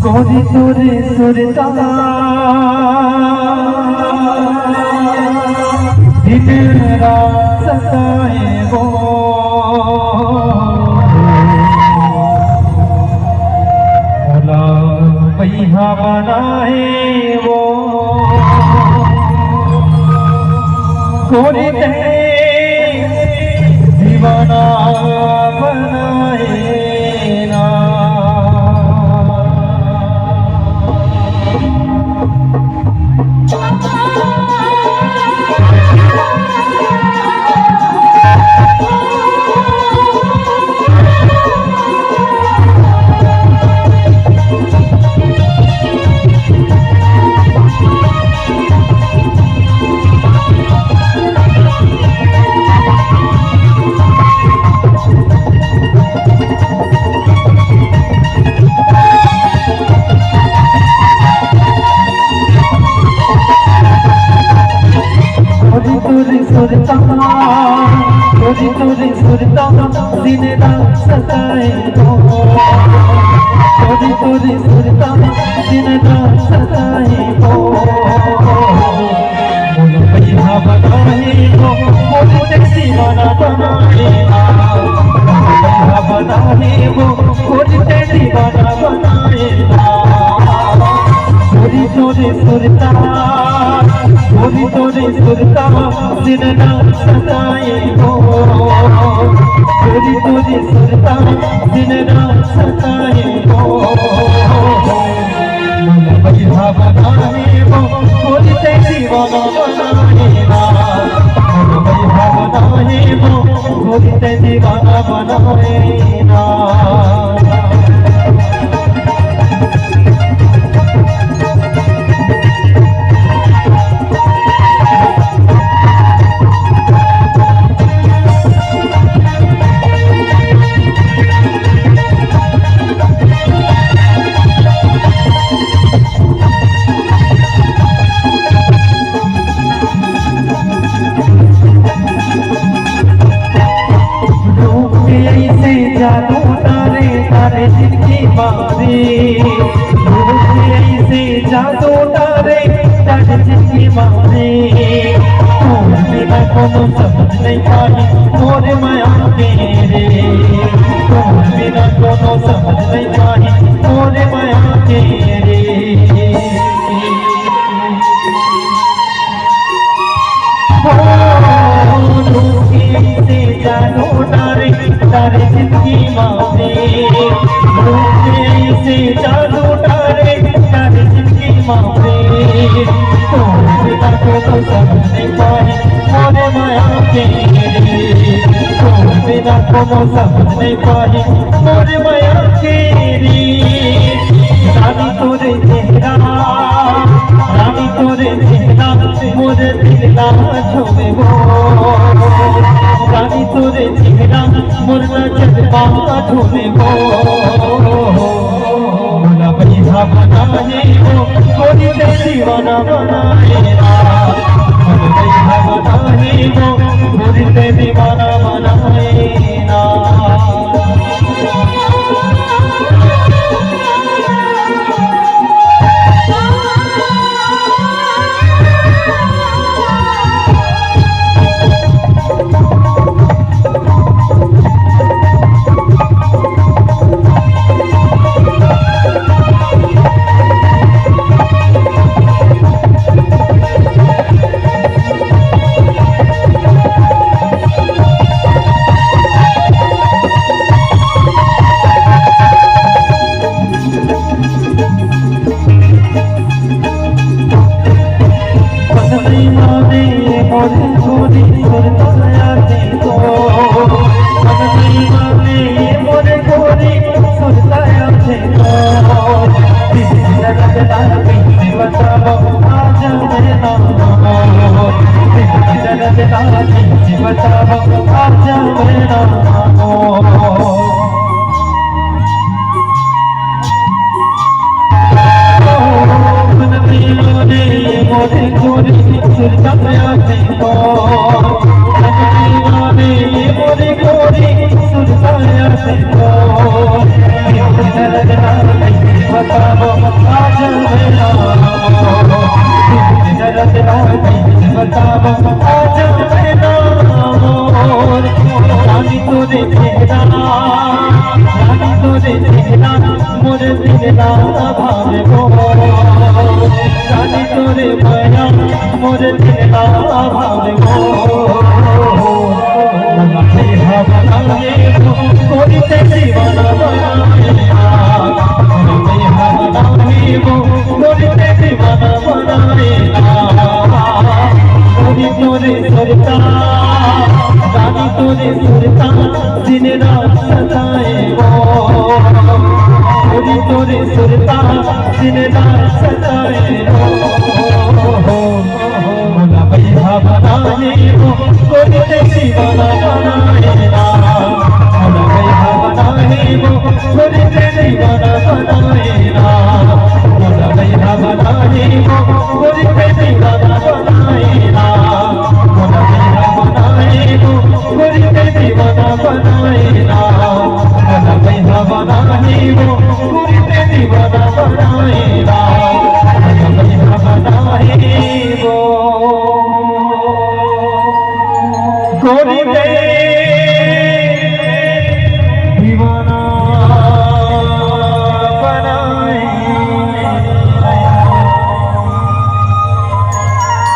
गोरी तोरे सुरता दिन रात सताए वो भला पैहा बनाए वो गोरी ते दीवाना बनाए ना गोरी सुरता दिन रात सताए वो गोरी सुरता दिन रात सताए वो पैहा बनाए वो गोरी ते दीवाना बनाए पैहा बनाए वो गोरी ते दीवाना बनाए गोरी तोरे सुरता दिन रात सताए वो गोरी सुरता दिन रात सताए वो पैहा बनाए वो गोरी ते दीवाना बनाए पैहा बनाए वो गोरी ते दीवाना बनाए ना जादू तारे जिनकी मारे ऐसे जादू तारे जिनकी मारे बिना कोनो समझ नहीं पाई मोरे माया के रे बिना कोनो समझ नहीं पाई मोरे माया के रे ऐसे जादू तारे जिनकी मारे से जादू तारे जिनकी मारे बिना कोनो समझ नहीं पाई मोरे माया के बिना कोनो समझ नहीं पाई मोरे माया के रानी तोरे चेहरा मोरे दिल ना छोड़े वो रानी तोरे चेहरा मुरना जज्बा ढूंढे वो बोला पैहा बनाए वो गोरी ते दीवाना बनाए पैहा बनाए वो गोरी ते दीवाना बनाए ना না মোর দিন না ভাববো জানি তোরে মায়া মোর দিন না ভাববো ভাবনা করিতে জীবনা করিতে জীবনা বানায় তোরে সরতা জানি তোরে সরতা দিন রাত সতায় তোরে সরতা দিন রাত সতায় মোলা ভাইয়া বানায়ে করিতে জীবনা বানায় মোলা ভাইয়া বানায়ে করিতে জীবনা বানায়